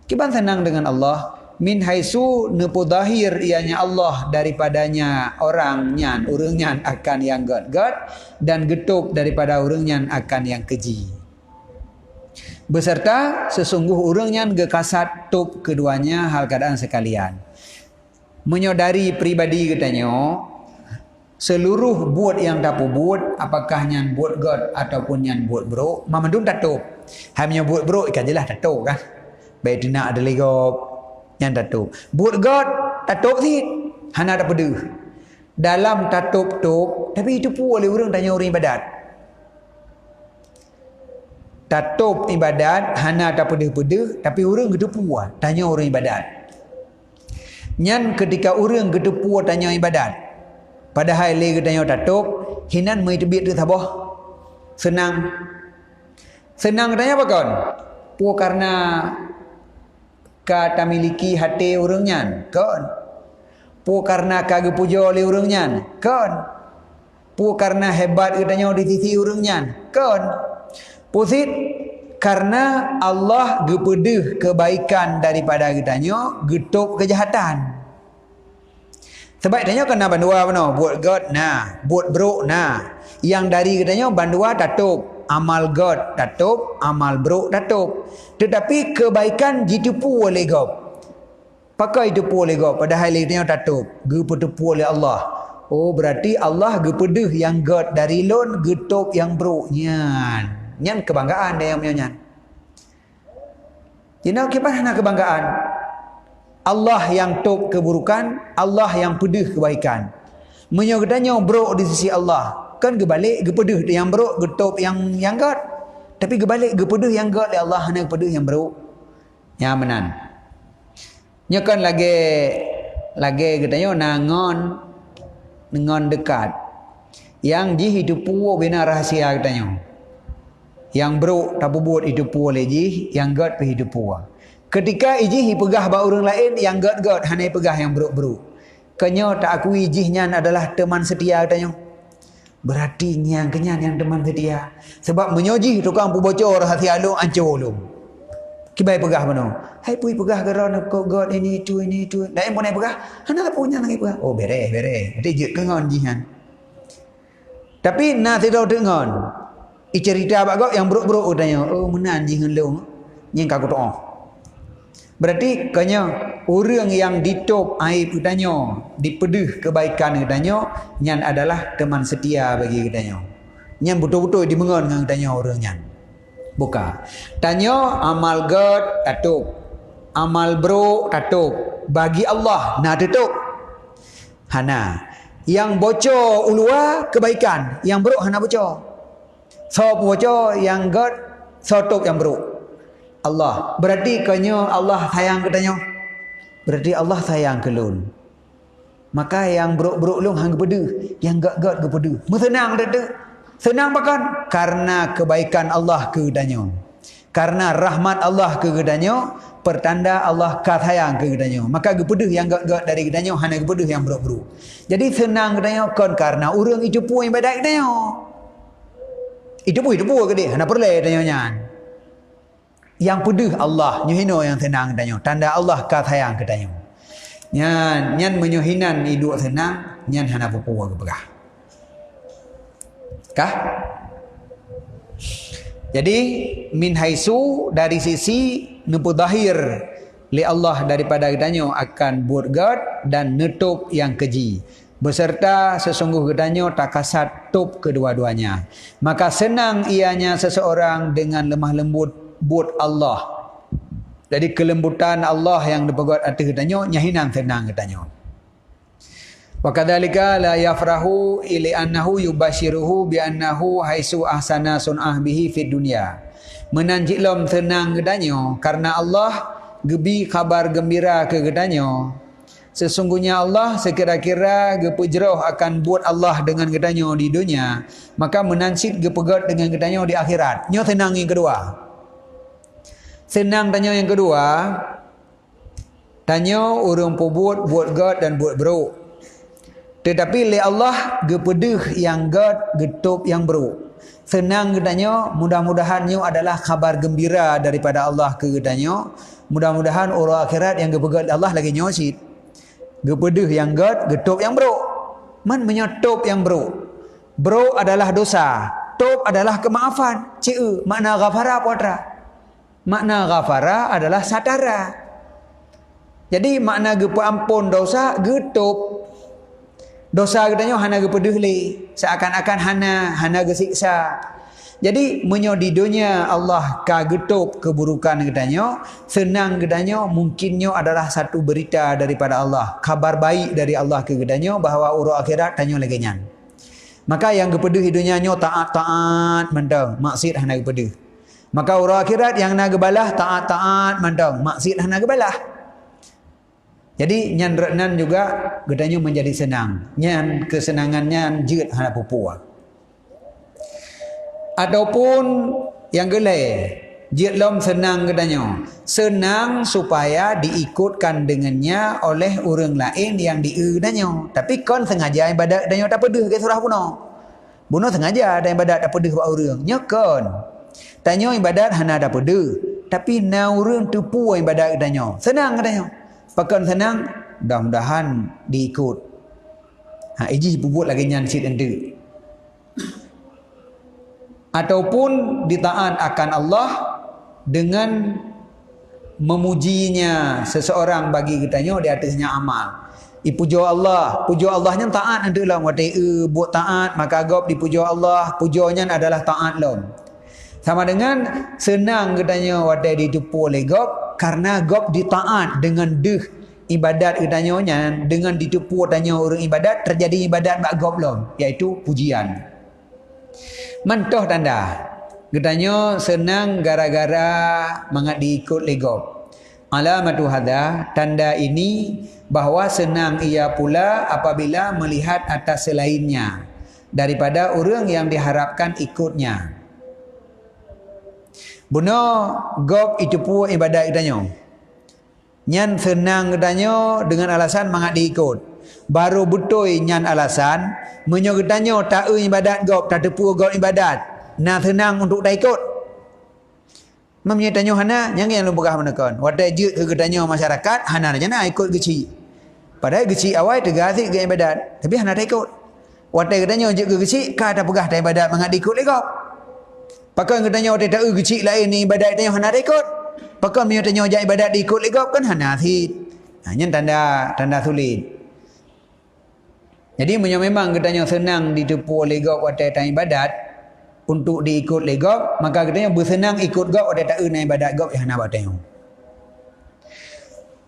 Kiban senang dengan Allah? Min haisu nepu zahir ianya Allah daripadanya orangnya akan yang god dan getup daripada orangnya akan yang keji. Beserta sesungguh orangnya gekasat tup keduanya hal keadaan sekalian. Menyodari pribadi katanya seluruh buat yang tapu buat apakah nyan buat god ataupun nyan buat bro mamandun tatup. Hanya buat bro ikan jelas tatup kan. Baik dina ada legop yang tatup. Buat God tatup sih hana ada peduh. Dalam tatup tapi itu pun oleh orang tanya orang ibadat. Tatup ibadat hana ada peduh tapi orang gedepu tanya orang ibadat. Nyan ketika orang gedepu tanya ibadat. Padahal le tanya tatup hinan mai tebit tu sabah. Senang. Senang tanya apa kawan? Pu karena kata miliki hati orangnya kan pu karena kagak puja oleh orangnya kan pu karena hebat katanya di sisi orangnya kan pusit karena Allah gepedeh kebaikan daripada katanya getup kejahatan sebab katanya kena bandua mana buat God nah buat bro nah yang dari katanya bandua tatup amal God tatup, amal bro tatup. Tetapi kebaikan ditipu oleh God. Pakai tipu oleh God. Padahal dia tatup. Gepetipu oleh Allah. Oh berarti Allah gepedeh yang God dari lon getup yang bro. Nyan kebanggaan dia yang punya nyan. Jadi gimana kebanggaan? Allah yang tup keburukan, Allah yang pedeh kebaikan. Menyogdanya bro di sisi Allah. Kan gebalik gepedeh yang bro getup yang God tapi gebalik gepedeh yang God ya Allah hanya gepedeh yang bro yang menan nya kan lagi katanya nangon dekat yang ji hidup puo bina rahasia katanya yang bro tak buat hidup puo leji yang God pe hidup puo ketika iji pegah ba orang lain yang God hanya pegah yang bro kenyo tak akui ijihnya adalah teman setia katanya. Berarti yang kenyan yang teman setia. Sebab menyoji tukang pu bocor hati alung ancur ulung. Kibai pegah mano. Hai pui pegah geron ko God ini itu. Dah em pun ai pegah. Hana punya lagi pegah. Oh bere. Dia kengon jihan. Tapi na tidak dengon. I cerita bak God yang buruk-buruk tanya. Oh menan jihan lung. Nyeng kaku toh. Berarti kanya orang yang ditup aib katanya, dipedeh kebaikan katanya, nyan adalah teman setia bagi katanya. Nyan betul-betul dimengon dengan katanya orang nyan. Buka. Tanya amal God tatup. Amal bro tatup. Bagi Allah nak tutup. Hana. Yang bocor ulua kebaikan, yang bro hana bocor. So bocor yang God so tutup yang bro. Allah. Berarti kanya Allah sayang katanya. Berarti Allah sayang ke lun. Maka yang buruk-buruk lun hang gepede, yang gak gepede. Senang dak. Senang bahkan karena kebaikan Allah ke katanya. Karena rahmat Allah ke katanya, pertanda Allah ka sayang ke katanya. Maka gepede yang gak dari katanya hanya gepede yang buruk-buruk. Jadi senang katanya kon karena urang itu pun ibadat katanya. Itu pun ke dia, hana perle katanya nyan. Yang pedih Allah nyuhino yang senang katanya. Tanda Allah ka sayang katanya. Nyan menyuhinan hidup senang, nyan hana pupuwa kepegah. Kah? Jadi min haisu dari sisi nupu zahir li Allah daripada katanya akan buat God dan nutup yang keji. Beserta sesungguh katanya tak kasat tup kedua-duanya. Maka senang ianya seseorang dengan lemah lembut buat Allah. Jadi kelembutan Allah yang dipegot atas katanya nyahinang senang katanya. Wa kadzalika la yafrahu ila annahu yubashiruhu bi annahu haisu ahsana sun'ah bihi fid dunya. Menanjilom senang katanya karena Allah gebi kabar gembira ke katanya Sesungguhnya Allah sekira-kira gepejroh akan buat Allah dengan gedanyo di dunia, maka menansit gepegot dengan gedanyo di akhirat. Nyo tenang yang kedua. Senang tanyo yang kedua. Tanyo urang pubut buat God dan buat bro. Tetapi le Allah gepedeh yang God getup yang bro. Senang gedanyo, mudah-mudahan nyo adalah kabar gembira daripada Allah ke gedanyo. Mudah-mudahan orang akhirat yang gepegot Allah lagi nyosit. Gepedeh yang God, getup yang bro. Man menyetop yang bro. Bro adalah dosa. Top adalah kemaafan. Makna ghafara apa tra? Makna ghafara adalah satara. Jadi makna gepe ampun dosa, getup. Dosa gedanyo hana gepedeh le. Seakan-akan hana gesiksa. Jadi menyo di dunia Allah ka getup keburukan gedanyo, senang gedanyo mungkinnya adalah satu berita daripada Allah, kabar baik dari Allah ke gedanyo bahawa urang akhirat tanyo lagi nyan. Maka yang gepedeh dunia nyo taat-taat mendang, maksiat hana gepedeh. Maka urang akhirat yang na gebalah taat-taat mendang, maksiat hana gebalah. Jadi nyan reknan juga gedanyo menjadi senang. Nyan kesenangannya jeut hana pupua. Ataupun yang gelai jiat lom senang gedanyo, senang supaya diikutkan dengannya oleh orang lain yang diudanyo. Tapi kon sengaja ibadat gedanyo tak pedeh ke surah buno sengaja ada ibadat tak pedeh buat orang nyokon tanyo ibadat hana tak pedeh, tapi na orang tepu ibadat gedanyo senang gedanyo pakon senang, mudah-mudahan diikut. Iji bubut lagi nyan sit ende. Ataupun ditaat akan Allah dengan memujinya seseorang bagi kitanya di atasnya amal. Puja Allah, puja Allahnya taat adalah wate buat taat maka gop dipuja Allah, pujanya adalah taat lom. Sama dengan senang kitanya wate ditupu oleh gop karena gop ditaat dengan ibadat kitanya dengan ditupu tanya orang ibadat terjadi ibadat bak gop lom, iaitu pujian. Mentoh tanda gedanyo senang gara-gara mangat diikut legop. Alamatu hadha, tanda ini bahawa senang ia pula apabila melihat atas selainnya daripada orang yang diharapkan ikutnya. Buno gop itu pu ibadat gedanyo. Nyan senang gedanyo dengan alasan mangat diikut. Baru betul nyan alasan menyo gedanyo tak ibadat gop tak tepu gop ibadat na senang untuk tak ikut mamnya tanyo hana yang lu begah menekon wada je ke gedanyo masyarakat hana jana ikut geci padahal geci awal tegasik ke ibadat tapi hana tak ikut wada gedanyo je ke geci ka tak pegah tak ibadat mangat ikut le gop pakon gedanyo tak geci lain ni ibadat tanyo hana tak ikut pakon menyo tanyo jak ibadat diikut le gop kan hana hit nyen tanda sulit. Jadi memang gedanyo senang ditipu oleh gop watai tan ibadat untuk diikut le gop, maka gedanyo bersenang ikut gop watai tak ibadat gop yang nak batang.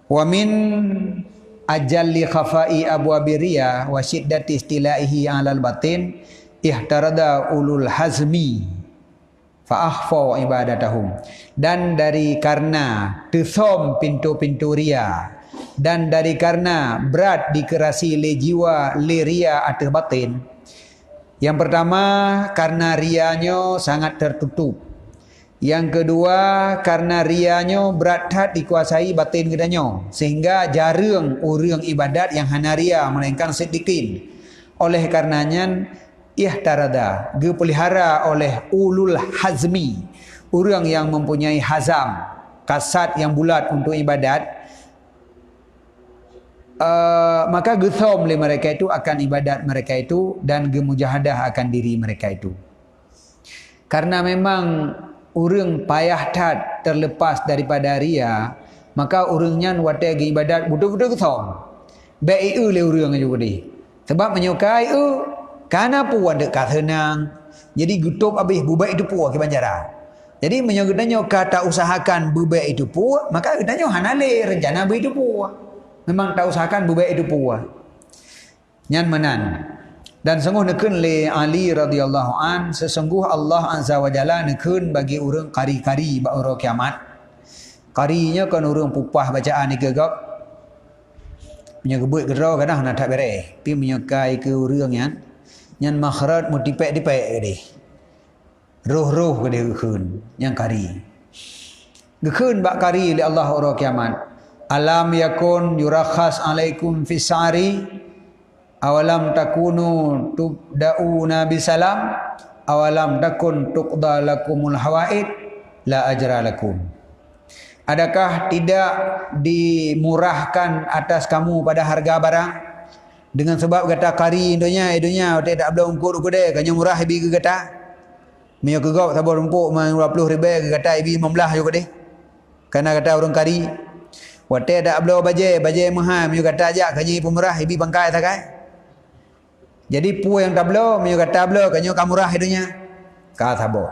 Wa min ajalli khafai abwabi riya wa shiddati istilaihi 'alal batin ihtarada ulul hazmi fa akhfa ibadatahum. Dan dari karena tesom pintu-pintu riya dan dari karena berat dikerasi le jiwa le ria atas batin. Yang pertama karena rianyo sangat tertutup. Yang kedua karena rianyo berat hat dikuasai batin gedanyo sehingga jarang orang ibadat yang hana ria melainkan sedikit. Oleh karenanya ihtarada dipelihara oleh ulul hazmi, orang yang mempunyai hazam, kasat yang bulat untuk ibadat. Maka gethom le mereka itu akan ibadat mereka itu dan gemujahadah akan diri mereka itu. Karena memang orang payah tat terlepas daripada ria, maka orangnya watai ibadat betul-betul gethom. Baik le orang juga di. Sebab menyukai karena puan dekat senang. Jadi gutup habis bubai itu puan ke banjara. Jadi menyugudannya kata usahakan bubai itu puan, maka gedanyo hanale rencana bubai itu puan. Memang tak usahakan bubai itu puas. Nyan menan. Dan sungguh nekun le Ali radhiyallahu an, sesungguh Allah azza wa jalla nekun bagi orang kari-kari ba orang kiamat. Karinya kan orang pupah bacaan ni gegap. punya gebut gedra kadang nak tak beres pi menyekai ke urang yang makhraj mutipek-dipek gede roh-roh gede gekeun yang kari gekeun bak kari li Allah ora kiamat alam yakun yurakhas alaikum fisari awalam takunu tubdauna bisalam awalam takun tuqda lakumul hawaid la ajra lakum. Adakah tidak dimurahkan atas kamu pada harga barang dengan sebab kata kari indonya tak belum ungkur kude kanya murah ibi ke kata mio ke gop sabor rumpuk 50 ribu ke kata ibi 15 yo kade karena kata orang kari wate tak belum baje mahal mio kata ajak kanya pemurah ibi bangkai takai jadi pu yang tak belum mio kata belum kanya kamurah idunya ka sabo.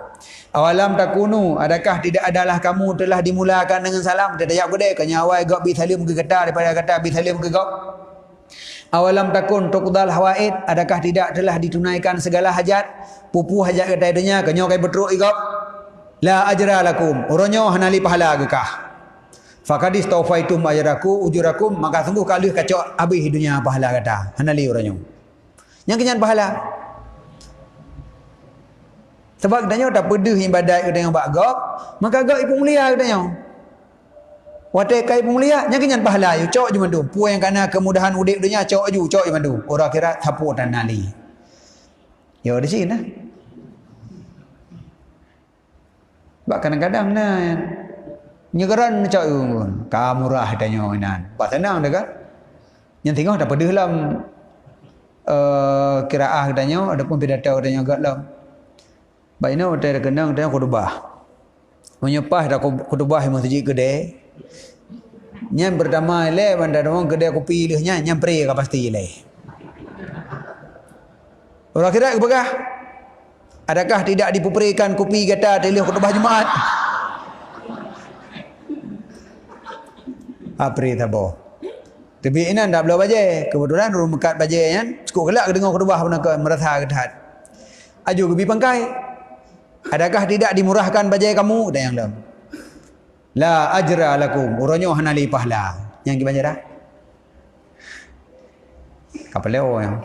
Awalam takunu, adakah tidak adalah kamu telah dimulakan dengan salam? Tidak jawab gede, kanya awal gop bi salim ke kata daripada kata bi salim ke gop. Awalam takun tuqdal hawaid, adakah tidak telah ditunaikan segala hajat? Pupu hajat kata dunia, kanya kai betruk igop. La ajra lakum, uronyo hanali pahala gekah. Fakadis taufaitum ujurakum, maka sungguh kali kacau habis dunia pahala kata. Hanali uronyo. Yang kenyan pahala. Sebab katanya tak pedih ibadat katanya bak gop, maka gop ipu mulia katanya. Watai kai ipu mulia, nya kenyan pahala yu cok je mandu. Pu yang kana kemudahan udip dunia cok je mandu. Ora kira thapu dan nali. Ya di sini nah. Bak kadang-kadang nah nyegeran cok yu ka murah katanya nan. Pak senang dah kan. Yang tengok tak pedih lam kiraah katanya adapun pidato katanya gak lam. Baik ni hotel kenang dia khutbah. Menyepah dah khutbah masjid gede. Nyam pertama le bandar orang gede kopi lehnya nyam pre ka pasti le. Orang kira kebegah. Adakah tidak dipupurikan kopi kata telih khutbah Jumaat? Apri tabo. Tapi ini anda belum baca. Kebetulan rumah mekat baca kan. Cukup kelak dengar khutbah pun merasa ketat. Aju ke pangkai. Adakah tidak dimurahkan bajai kamu? Dan yang dalam. La ajra lakum. Uronyo hanali pahala. Yang dibaca dah? Kapal leo yang.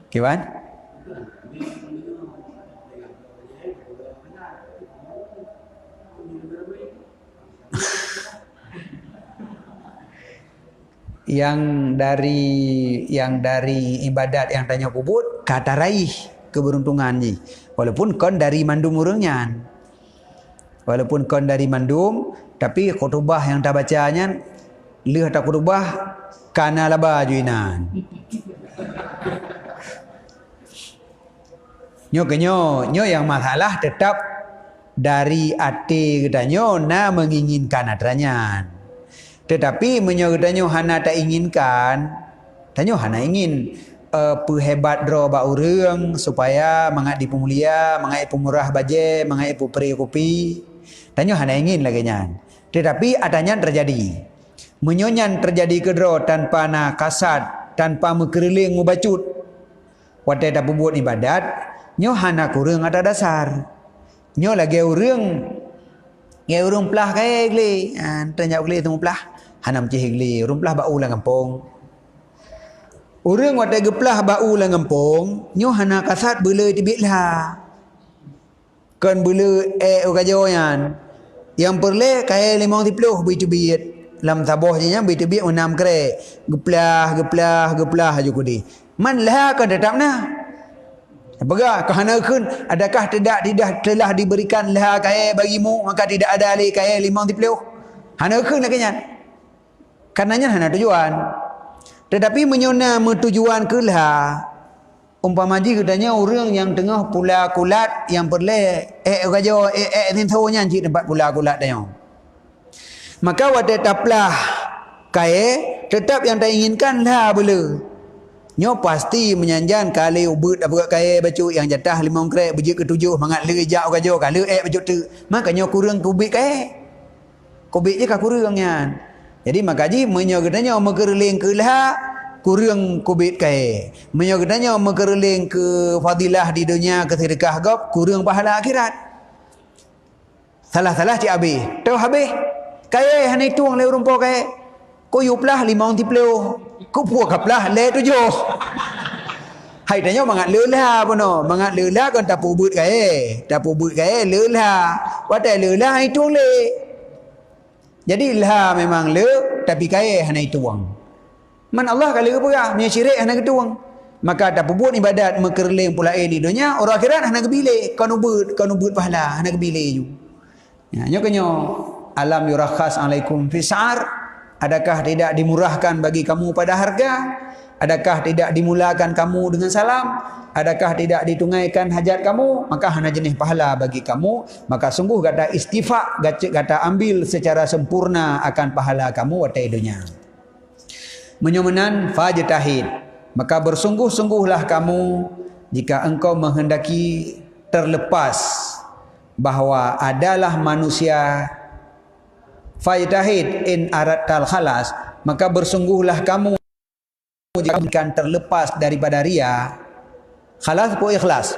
Kiwan? yang dari ibadat yang tanya kubut kata raih keberuntungan ni walaupun kon dari mandum urangnya walaupun kon dari mandum tapi khutbah yang tak bacanya leh tak khutbah kana laba juinan nyo yang masalah tetap dari hati katanya na menginginkan adranya. Tetapi menyodanyo hana tak inginkan, tanyo hana ingin pehebat dro ba urang supaya mangat dipemulia, mangat pemurah baje, mangat puperi kopi. Tanyo hana ingin lagi nyan. Tetapi adanya terjadi. Menyonyan terjadi kedro tanpa na kasat, tanpa mekeriling mubacut. Wadai dak buat ibadat, nyo hana kurang ada dasar. Nyo lagi urang pelah kai gli, tanya gli tu pelah. Hanam cihigli rumplah bau lang kampung urang wate geplah bau lang kampung nyo hana kasat bele tibitlah kan bele ukajoyan yang perle kai 50 bit lam taboh nya bit unam kre geplah aja kudi man lah kan tetapna apakah kahana kun adakah tidak telah diberikan lah kai bagimu maka tidak ada ali kai 50 hana kun lakinya karenanya hana tujuan. Tetapi menyona tujuan kelah umpama ji katanya orang yang tengah pula kulat yang perle gajo tintonya ji tempat pula kulat dia. Maka wate taplah kae tetap yang tak inginkan lah bela. Nyo pasti menyanjan kali ubut apa kae baju yang jatah 5 krek biji ke-7 mangat le jak gajo kali baju tu. Makanya kurang kubik kae. Kubik je ka kurangnya. Jadi makaji menyogatanya mekerling ke lah kurang kubit kai. Menyogatanya mekerling ke fadilah di dunia ke sedekah gop kurang pahala akhirat. Salah-salah cik habis. Tahu habis. Kaya hana tuang le rumpau kaya. Ko yuplah 5 orang tipleu. Ko puak kaplah le 7. Hai tanya mangat leula puno. Mangat leula kan tak pubut kaya. Tak pubut kaya leula. Watai leula hai tuang le. Jadi lah memang le tapi kaya hana tuang. Man Allah kalau apa punya syirik hana ketuang. Maka tak pubut ibadat mekerling pula di dunia orang akhirat hana kebile. Kau nubut pahala hana kebile ju. Ya, nyokanyo alam yurakhas alaikum fisar. Adakah tidak dimurahkan bagi kamu pada harga? Adakah tidak dimulakan kamu dengan salam? Adakah tidak ditungaikan hajat kamu? Maka hana jenis pahala bagi kamu. Maka sungguh kata istifak, kata ambil secara sempurna akan pahala kamu watai dunia. Menyomenan fajtahid. Maka bersungguh-sungguhlah kamu jika engkau menghendaki terlepas bahawa adalah manusia. Fajtahid in aratal khalas. Maka bersungguhlah kamu jika akan terlepas daripada ria. Khalas atau ikhlas?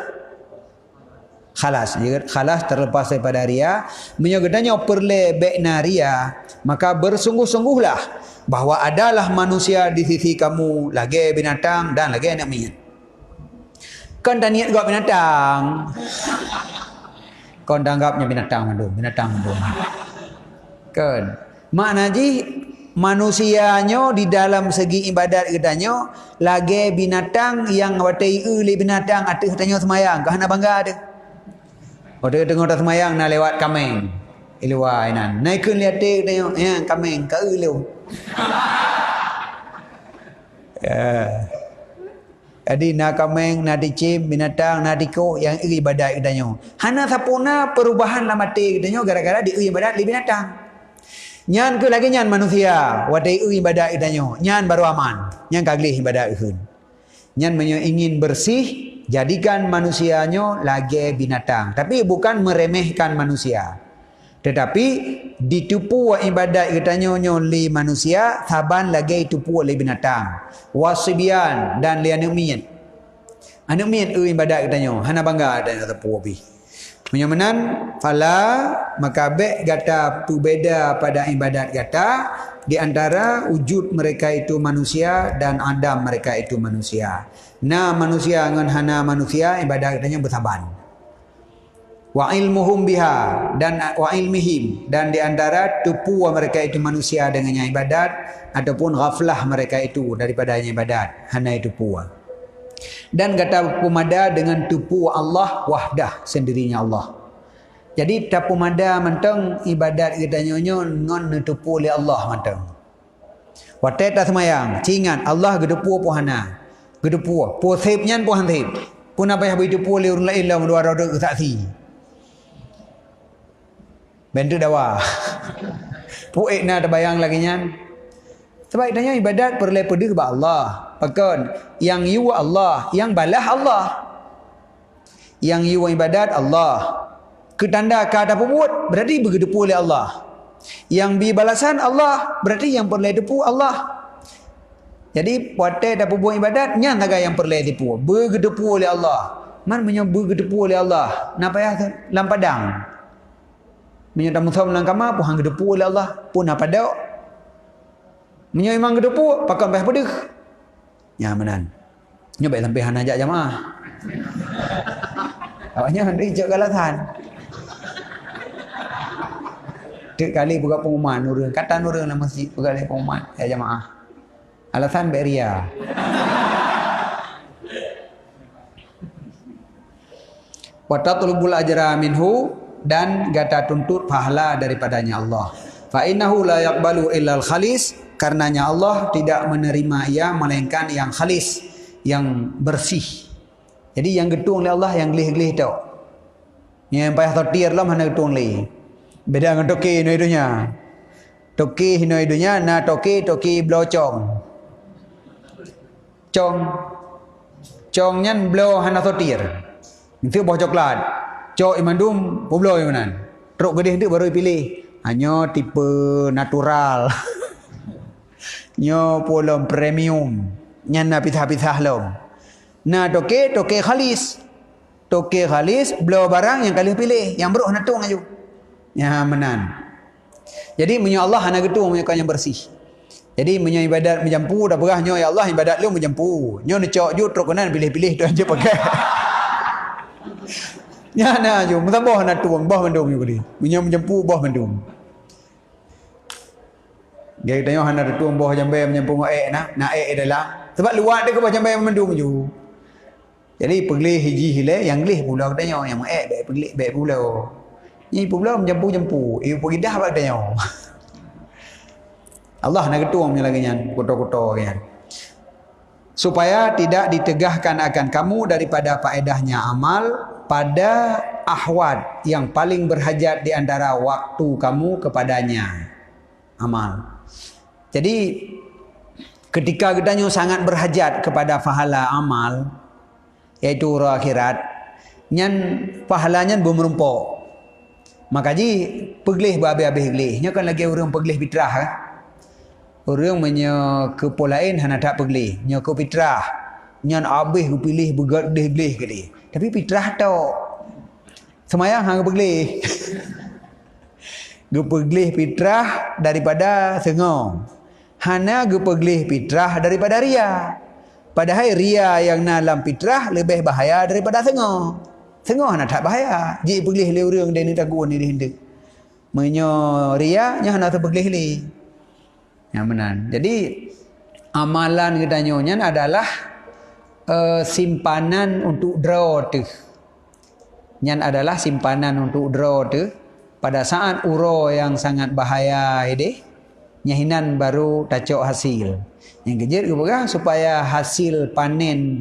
Khalas. Jika khalas terlepas daripada ria, menyogetanya perle bekna ria, maka bersungguh-sungguhlah bahawa adalah manusia di sisi kamu, lagi binatang dan lagi anak minyak. Kan tak niat buat binatang. Kau anggapnya binatang mandum. Kan. Makna ji manusianya di dalam segi ibadat katanya lagi binatang yang watai uli binatang atau katanya semayang. Kau nak bangga ada. Waktu tengok tak semayang nak lewat kameng. Ilwa inan. Naikun lihat dia katanya ya kameng kau ulu. Ya. Jadi nak kameng, nak dicim, binatang, nak dikok yang ibadat katanya. Hana sapuna perubahan lah mati katanya gara-gara di ibadat di binatang. Nyan ke lagi nyan manusia, wadai ibadat katanya. Nyan baru aman. Nyan kaglih ibadat ihun. Nyan ingin bersih, jadikan manusianya lagi binatang. Tapi bukan meremehkan manusia. Tetapi ditupu wa ibadat katanya nyoli manusia, saban lagi tupu oleh binatang. Wasibian dan li anak miyat. Anak miyat ibadat katanya, hana bangga dan tupu abi. Menyamanan fala maka be gata berbeza pada ibadat gata di antara wujud mereka itu manusia dan adam mereka itu manusia. Na manusia dengan hana manusia ibadat katanya bersaban. Wa ilmuhum biha dan wa ilmihim dan di antara tupu mereka itu manusia dengannya ibadat ataupun ghaflah mereka itu daripadanya ibadat hana itu puwa. Dan kata pemada dengan tupu Allah wahdah sendirinya Allah. Jadi tak pemada mentang ibadat kita nyonyo ngon tupu oleh Allah mentang. Watai tak semayang cingat Allah gedepu pohana gedepu posipnya pohan sip pun apa yang bertupu oleh orang lain lah dua roda saksi. Bentuk dawa. Puik na terbayang lagi nyan. Sebab tanya ibadat perlu pedih kepada Allah. Pakon yang you Allah, yang balah Allah. Yang you ibadat Allah. Ketanda kata pembuat berarti bergedepu oleh Allah. Yang bibalasan Allah berarti yang perlu depu Allah. Jadi puate dah buat ibadat nyan taga yang perlu depu. Bergedepu oleh Allah. Man menyebut bergedepu oleh Allah. Napa ya lampadang. Menyatakan musuh melangkama pun hang gedepu oleh Allah pun apa dak. Menyo imang gedepu pakai peh pedih. Nyamanan. Nyoba sampai han ajak jamaah. Awaknya hendak ijak galatan. Dek kali buka pengumuman nurun, kata nurun lah masjid buka pengumuman ya jamaah. Alasan beria. Wa tatlubul ajra minhu dan gata tuntut pahala daripadanya Allah. Fa innahu la yaqbalu illa al-khalis, karenanya Allah tidak menerima ia melainkan yang khalis, yang bersih. Jadi yang getung oleh Allah yang gelih-gelih tau. Yang payah totir lah mana getung leh. Beda dengan toki hinoidunya. Toki hinoidunya na toki blocong. Congnya blow hana totir. Itu buah coklat. Cok imandum poblo imanan. Truk gede itu baru pilih. Hanya tipe natural. Nyo polom premium. Nyana pisah-pisah lom. Nah toke khalis. Toke khalis blow barang yang kali pilih. Yang beruh natung aja. Ya menan. Jadi menyo Allah hana gitu yang bersih. Jadi menyo ibadat menjampu dah berah nyo ya Allah ibadat lu menjampu. Nyo necok ju truk kanan pilih-pilih tu aja pakai. Ya na ju musabah na tuang bah mandum ju kali. Menyo menjampu bah mandum. Dia tanya hana tuang bah jambe menjampu na dalam. Sebab luar dia ke bah jambe mandum ju. Jadi pergi hiji hile yang lih pula katanya yang baik pergi baik pula. Ni pula menjampu-jampu. Pergi dah bak katanya. Allah nak ketua punya lagi nyan, kotor-kotor kan. Supaya tidak ditegahkan akan kamu daripada faedahnya amal pada ahwat yang paling berhajat di antara waktu kamu kepadanya. Amal. Jadi ketika katanya sangat berhajat kepada pahala amal, yaitu urang akhirat, nyan pahalanya belum merumpok. Maka ji peglih habis-habis gelih. Nya kan lagi orang peglih fitrah kan. Orang menyo ke polain hana tak peglih. Nya ke fitrah. Nyan habis ku pilih begadih gelih ke dia. Tapi fitrah tok. Semayang hang peglih. Ge peglih fitrah daripada sengong. Hana ge peglih fitrah daripada ria. Padahal ria yang dalam fitrah lebih bahaya daripada sengah. Sengah nak tak bahaya. Ji pergi le urang dia ni takut ni dia hendak. Menyo ria nya nak terpergi le. Ya benar. Jadi amalan kita nyonya adalah simpanan untuk draw tu. Nyan adalah simpanan untuk draw tu pada saat uro yang sangat bahaya ini nyahinan baru tacok hasil. Yang kejut ke supaya hasil panen